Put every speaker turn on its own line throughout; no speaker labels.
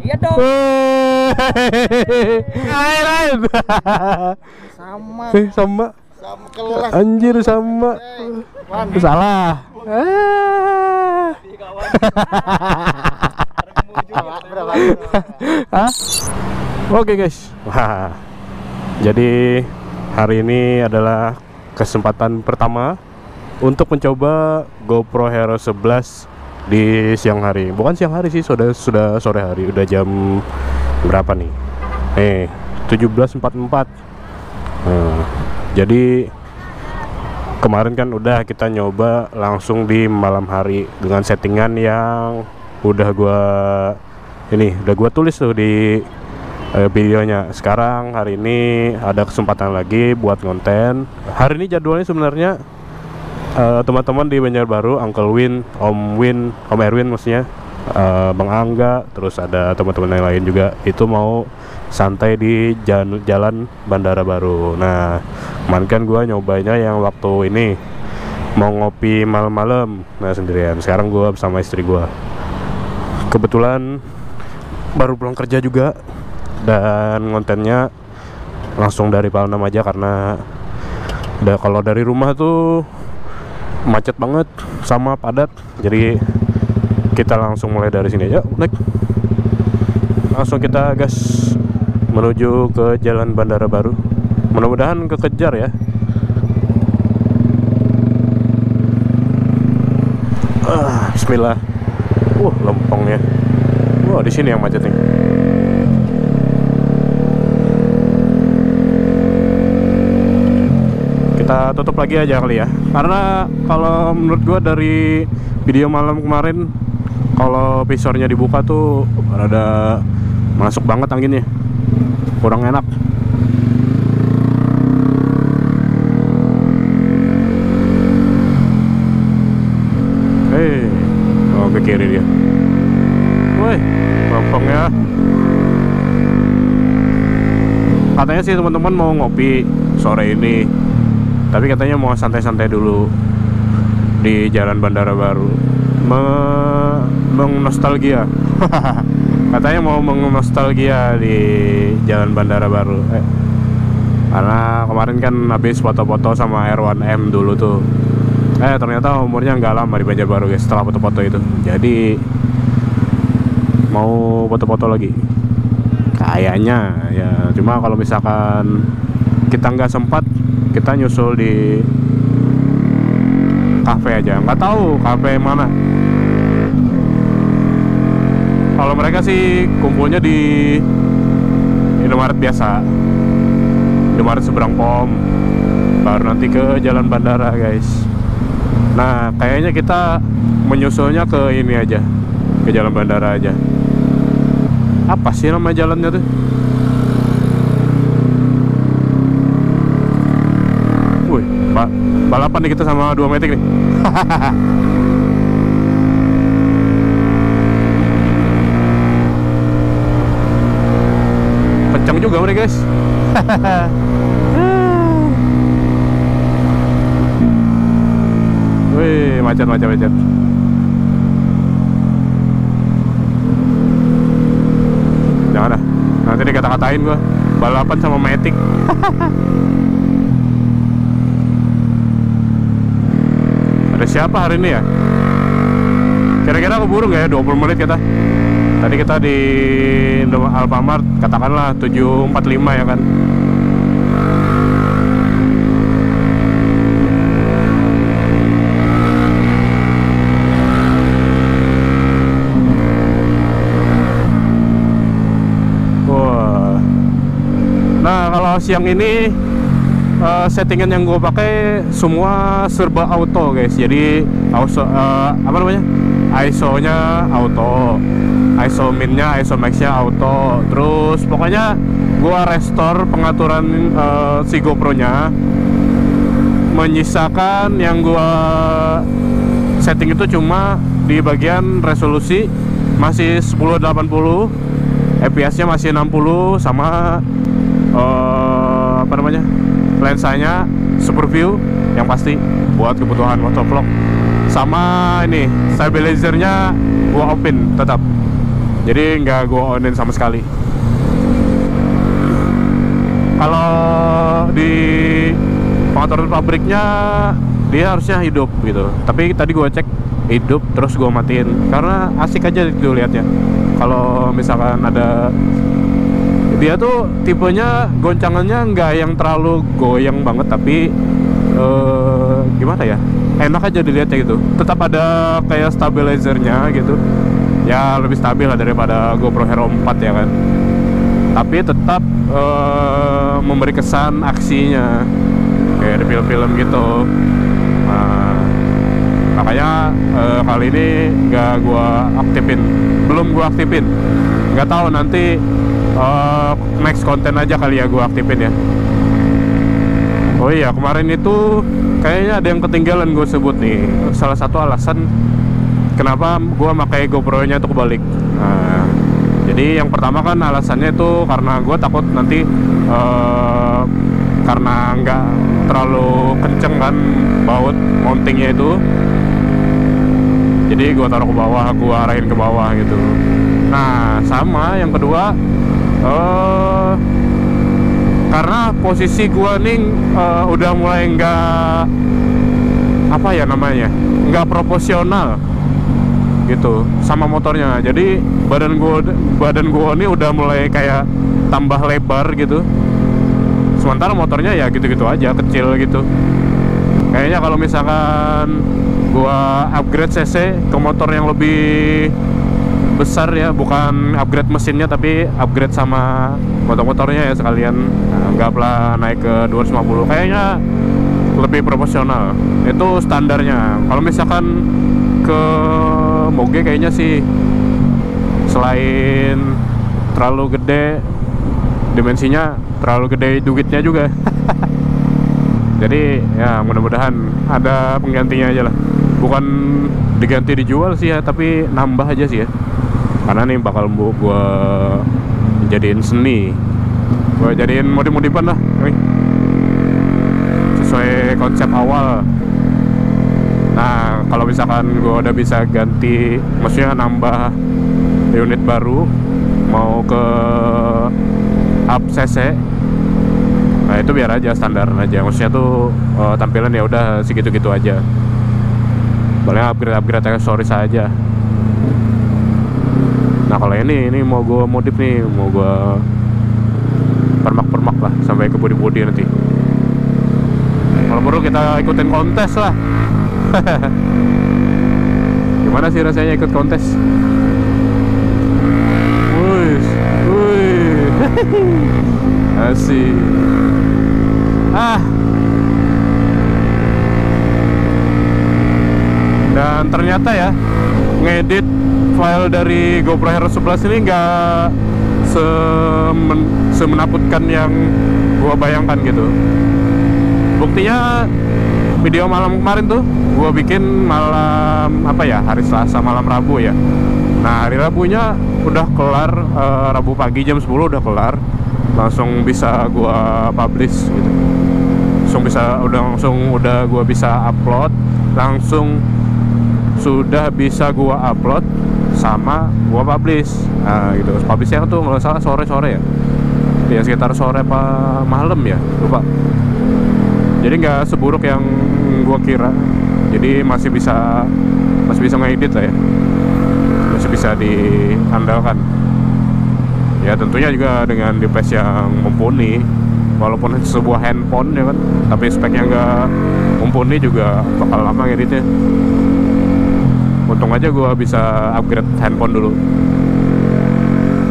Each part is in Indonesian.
Iya dong.
Lain.
Sama.
Sama.
Sama kelas.
Anjir sama. Salah. Hah? Oke guys. Wah. Jadi hari ini adalah kesempatan pertama untuk mencoba GoPro Hero 11 di siang hari. Bukan siang hari sih, sudah sore hari. Udah jam berapa nih? 17.44. Jadi kemarin kan udah kita nyoba langsung di malam hari dengan settingan yang udah gua tulis tuh di videonya. Sekarang hari ini ada kesempatan lagi buat konten. Hari ini jadwalnya sebenarnya teman-teman di Banjarbaru, Uncle Win, Om Erwin maksudnya, Bang Angga, terus ada teman-teman yang lain juga, itu mau santai di jalan Bandara Baru. Nah, kemarin kan gue nyobainnya yang waktu ini mau ngopi malam-malam, nah sendirian. Sekarang gue bersama istri gue. Kebetulan baru pulang kerja juga, dan kontennya langsung dari Palembang aja karena kalau dari rumah tuh macet banget sama padat. Jadi kita langsung mulai dari sini aja. Naik, langsung kita gas menuju ke jalan Bandara Baru. Mudah-mudahan kekejar ya. Bismillah. Lempongnya. Di sini yang macet nih. Kita tutup lagi aja kali ya, karena kalau menurut gua dari video malam kemarin, kalau visornya dibuka tuh rada masuk banget anginnya, kurang enak. Ke kiri dia. Woi, lempongnya. Katanya sih teman-teman mau ngopi sore ini, tapi katanya mau santai-santai dulu di jalan Bandara Baru, mengnostalgia. Katanya mau mengnostalgia di jalan Bandara Baru, karena kemarin kan habis foto-foto sama R1M dulu tuh. Ternyata umurnya nggak lama di Banjarbaru guys, setelah foto-foto itu. Jadi mau foto-foto lagi kayaknya ya. Cuma kalau misalkan kita nggak sempat, kita nyusul di kafe aja. Nggak tahu kafe mana. Kalau mereka sih kumpulnya di Indomaret biasa, Indomaret seberang POM, baru nanti ke jalan bandara guys. Nah kayaknya kita menyusulnya ke ini aja, ke jalan bandara aja. Apa sih nama jalannya tuh? Wih, balapan nih kita sama 2 Matic nih. Kencang juga mereka guys. Wih, macet. Jangan dah, nanti dikata-katain gua balapan sama Matic. Ada siapa hari ini ya? Kira-kira keburu nggak ya 20 menit kita? Tadi kita di Alfamart, katakanlah 7.45 ya kan? Nah kalau siang ini settingan yang gue pakai semua serba auto guys. Jadi ISO-nya auto, ISO min-nya, ISO max-nya auto. Terus pokoknya gue restore pengaturan si GoPro-nya, menyisakan yang gue setting itu cuma di bagian resolusi masih 1080, fps-nya masih 60, sama lensanya super view yang pasti buat kebutuhan motovlog. Sama ini stabilizernya gua open tetap. jadi nggak gue onin sama sekali. Kalau di pengaturan pabriknya dia harusnya hidup gitu, tapi tadi gue cek hidup terus gue matiin karena asik aja gitu liatnya. Kalau misalkan ada, dia tuh tipenya goncangannya nggak yang terlalu goyang banget, tapi gimana ya, enak aja dilihatnya gitu. Tetap ada kayak stabilizernya gitu ya, lebih stabil lah daripada GoPro Hero 4 ya kan, tapi tetap memberi kesan aksinya kayak di film-film gitu. Nah, makanya kali ini belum gua aktifin. Nggak tahu nanti next konten aja kali ya gua aktifin ya. Oh iya, kemarin itu kayaknya ada yang ketinggalan gue sebut nih. Salah satu alasan kenapa gua pakai GoPro-nya itu kebalik. Nah, jadi yang pertama kan alasannya itu karena gue takut nanti karena nggak terlalu kenceng kan baut mountingnya itu, jadi gue taruh ke bawah, gue arahin ke bawah gitu. Nah, sama yang kedua karena posisi gue nih udah mulai nggak, apa ya namanya, nggak proporsional gitu sama motornya. Jadi badan gue ini udah mulai kayak tambah lebar gitu, sementara motornya ya gitu-gitu aja, kecil gitu. Kayaknya kalau misalkan gue upgrade cc ke motor yang lebih besar ya, bukan upgrade mesinnya tapi upgrade sama motor-motornya ya sekalian, anggaplah naik ke 250, kayaknya lebih proporsional. Itu standarnya. Kalau misalkan ke moge kayaknya sih selain terlalu gede dimensinya, terlalu gede duitnya juga. Jadi ya mudah-mudahan ada penggantinya aja lah, bukan diganti dijual sih ya, tapi nambah aja sih ya, karena nih bakal gue jadiin seni, gue jadiin modif-modifan lah nih, sesuai konsep awal. Nah, kalau misalkan gue udah bisa ganti, maksudnya nambah unit baru, mau ke up cc, nah itu biar aja standar aja, maksudnya tuh tampilan ya udah segitu-gitu aja, paling upgrade aksesoris aja. Nah kalau ini mau gue modif nih, mau gue permak lah sampai ke bodi nanti. Kalau perlu kita ikutin kontes lah. Gimana sih rasanya ikut kontes? Wih, asik. Dan ternyata ya, ngedit file dari GoPro Hero 11 ini nggak semenakutkan yang gua bayangkan gitu. Buktinya video malam kemarin tuh gua bikin malam apa ya, hari Selasa malam Rabu ya. Nah hari Rabunya udah kelar, Rabu pagi jam 10 udah kelar, langsung bisa gua publish gitu. Langsung udah gua bisa upload, langsung sudah bisa gua upload sama gua publish. Nah gitu, publishnya tuh nggak salah sore-sore ya, sekitar sore apa malam ya, lupa. Jadi nggak seburuk yang gua kira, jadi masih bisa ngedit lah ya, masih bisa diandalkan ya. Tentunya juga dengan device yang mumpuni, walaupun sebuah handphone ya kan, tapi speknya nggak mumpuni juga bakal lama ngeditnya. Untung aja gue bisa upgrade handphone dulu.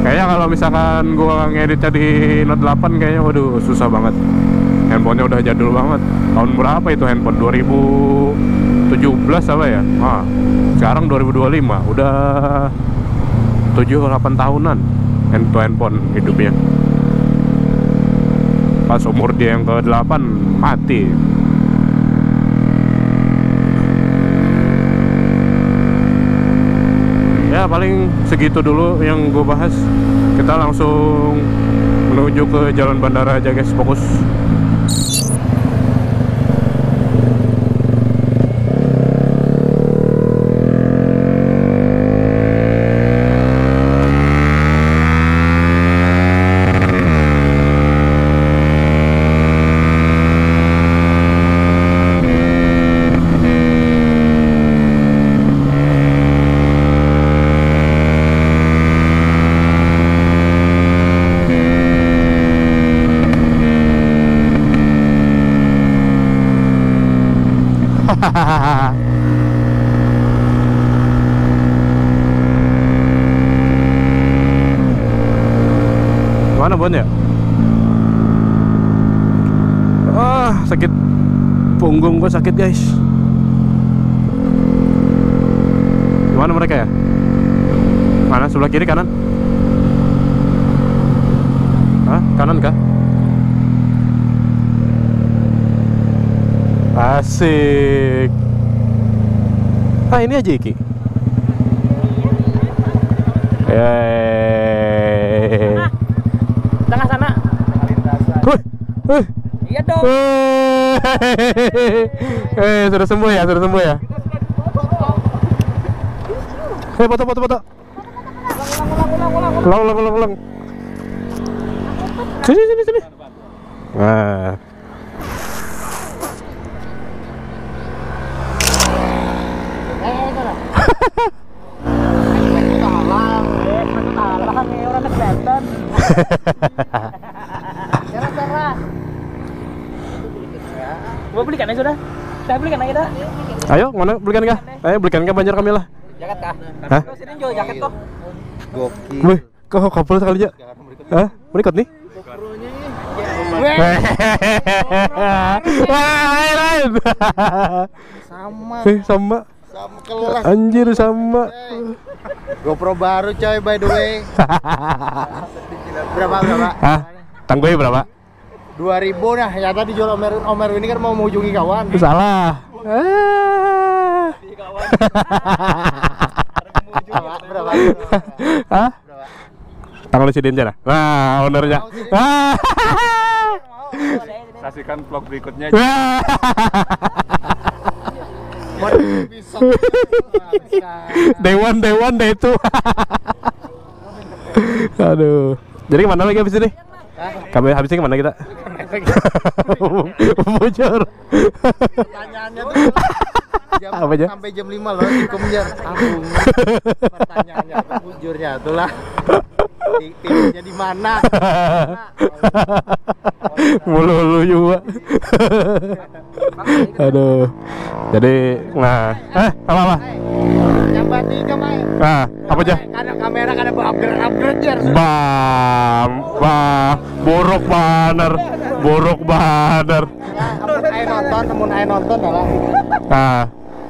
Kayaknya kalau misalkan gue ngeditnya di Note 8 kayaknya waduh susah banget. Handphonenya udah jadul banget. Tahun berapa itu handphone? 2017 apa ya? Nah, sekarang 2025, udah 7-8 tahunan handphone hidupnya. Pas umur dia yang ke-8 mati. Ya paling segitu dulu yang gue bahas. Kita langsung menuju ke jalan bandara aja guys, fokus. Mana Bon ya? Sakit punggung gua sakit guys. Mana mereka ya? Mana, sebelah kiri, kanan? Hah? Kanan kah? Asik. Ini aja Iki.
Tengah sana. Iya dong.
Sudah sembuh ya, sudah sembuh ya. Foto. Ulang. Sini. Nah.
Gua belikan aja sudah. Saya belikan aja dah.
Ayo, mana belikan kah? Ayo belikan kah Banjar Kamila?
Jaket kah?
Hah?
Sini jual jaket kok.
Gokil.
Wih, kok couple sekali aja? Hah? Berikut nih? Lain. Sama.
Sama kelas.
Anjir sama.
GoPro baru coy, by the way. Berapa?
Hah? Tangguh berapa?
2000 nah, ya tadi jual Omer ini kan mau mengunjungi kawan.
Salah.
Berapa?
Hah? Tanggal lu sidin aja. Nah, ownernya.
Saksikan vlog berikutnya.
Day one, day two. Aduh. Jadi kemana lagi habis ini? Kami habisnya kemana kita? Bocor.
Pertanyaannya tuh
Apa aja?
sampai jam 5 loh di Kemenjar. Ampun. Pertanyaannya tuh bujurnya itulah. Tidurnya di mana?
Mulu juga. Aduh. Jadi, nah, apa?
Yang tiga mah.
Nah, apa aja?
Ada kamera, ada upgrade ya.
Borok banar.
Namun ayo nonton lah.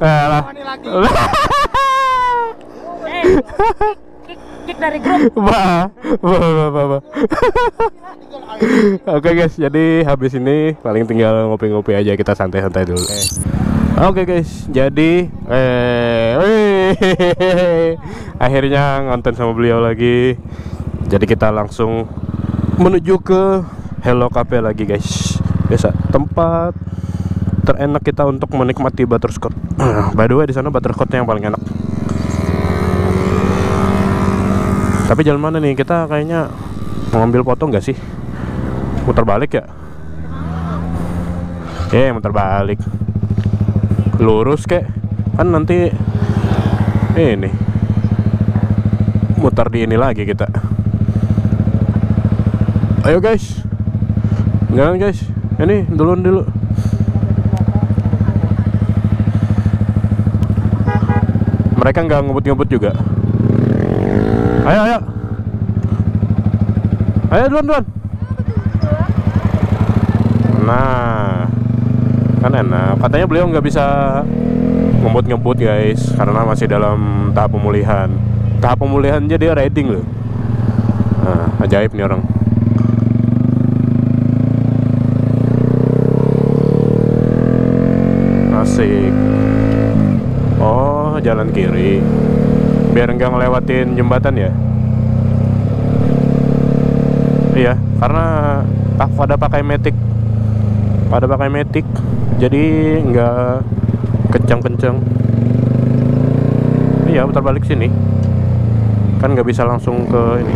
Lah.
Ini lagi.
Kick dari grup.
Bah. Oke guys, jadi habis ini paling tinggal ngopi-ngopi aja, kita santai-santai dulu. Oke guys, jadi akhirnya ngonten sama beliau lagi. Jadi kita langsung menuju ke Hello Cafe lagi guys. Biasa tempat terenak kita untuk menikmati butterscotch. By the way, di sana butterscotchnya yang paling enak. Tapi jalan mana nih? Kita kayaknya mau ambil foto nggak sih? Muter balik ya? Muter balik. Lurus kek, kan nanti ini muter di ini lagi kita. Ayo guys, jalan guys. Ini dulu. Mereka nggak ngebut juga. Ayo duluan. Nah, kan enak. Katanya beliau nggak bisa ngebut guys, karena masih dalam tahap pemulihan. Tahap pemulihan aja dia riding loh. Nah, ajaib nih orang. Asik. Oh, jalan kiri. Biar nggak ngelewatin jembatan ya. Iya, karena pada pakai matic, jadi nggak kencang. Iya, putar balik sini, kan nggak bisa langsung ke ini.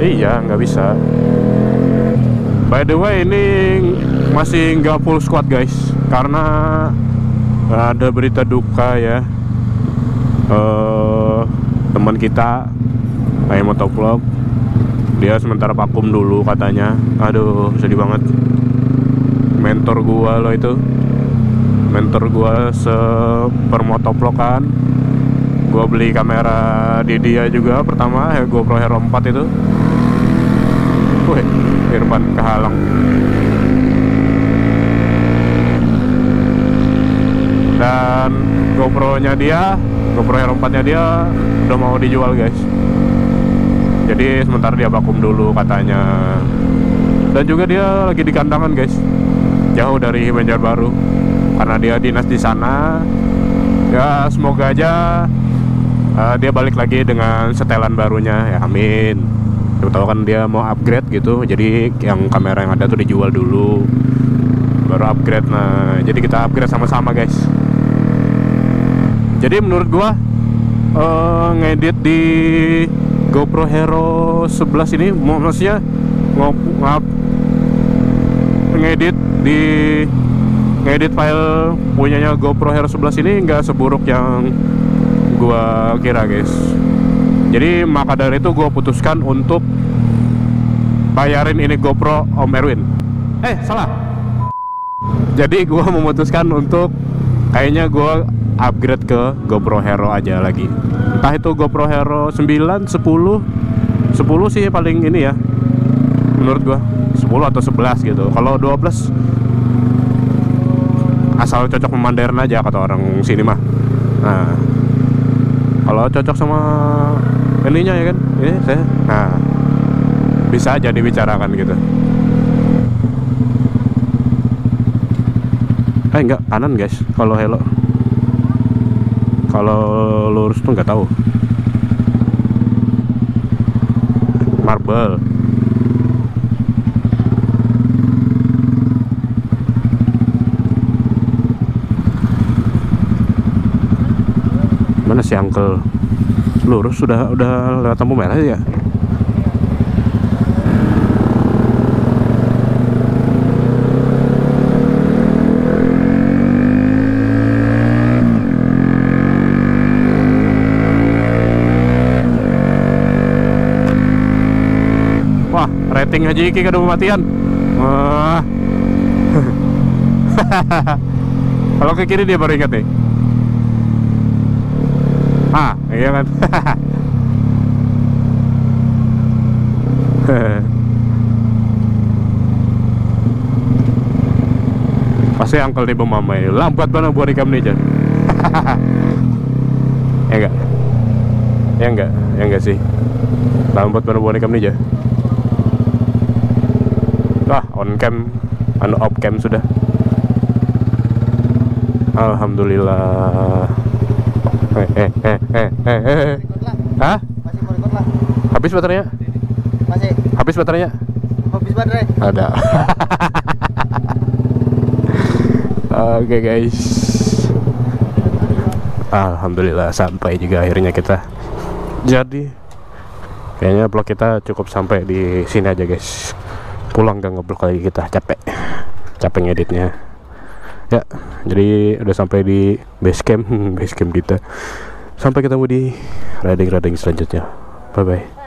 Iya, nggak bisa. By the way, ini masih nggak full squad guys, karena ada berita duka ya. Teman kita kayak motovlog. Dia sementara vakum dulu katanya. Aduh, sedih banget. Mentor gua loh itu. Mentor gua sepermotovlog kan. Gua beli kamera di dia juga pertama, GoPro Hero 4 itu. Wih, Irfan kehalang. Dan GoPro-nya dia, GoPro Hero 4-nya dia udah mau dijual, guys. Jadi sementara dia vakum dulu katanya. Dan juga dia lagi di kandangan, guys. Jauh dari Banjarbaru. Karena dia dinas di sana. Ya semoga aja dia balik lagi dengan setelan barunya. Ya amin. Tahu kan dia mau upgrade gitu. Jadi yang kamera yang ada tuh dijual dulu, baru upgrade. Nah, jadi kita upgrade sama-sama, guys. Jadi menurut gua ngedit di GoPro Hero 11 ini, maksudnya ngedit file punyanya GoPro Hero 11 ini nggak seburuk yang gua kira, guys. Jadi maka dari itu gua putuskan untuk bayarin ini GoPro Om Erwin. Salah. Jadi gua memutuskan untuk kayaknya gua upgrade ke GoPro Hero aja lagi. Entah itu GoPro Hero 9, 10 sih paling ini ya, menurut gua 10 atau 11 gitu. Kalau 12 asal cocok memandern aja kata orang sini mah. Nah, kalau cocok sama ininya ya kan, ini saya, nah bisa aja dibicarakan gitu. Enggak, kanan guys kalau Helo. Kalau lurus tuh nggak tahu. Marble. Mana si uncle? Lurus udah lewat lampu merah ya. Wah, rating Haji Iki udah matian. Wah. Kalau ke kiri dia baru ingat nih. Iya kan. Pasti uncle nih pemamai. Lambat banget buat rekam nih, Jan. Ya enggak sih. Lambat banget buat rekam nih, Jan. Wah, on cam, off cam sudah. Alhamdulillah. Hah?
Masih mau record lah.
Habis baterainya?
Masih.
Habis baterainya?
Habis baterai.
Ada. Oke, guys. Alhamdulillah sampai juga akhirnya kita. Jadi kayaknya vlog kita cukup sampai di sini aja, guys. Pulang gak ngeblok lagi kita, capek ngeditnya. Ya, jadi udah sampai di base camp kita. Sampai ketemu di riding selanjutnya. Bye bye.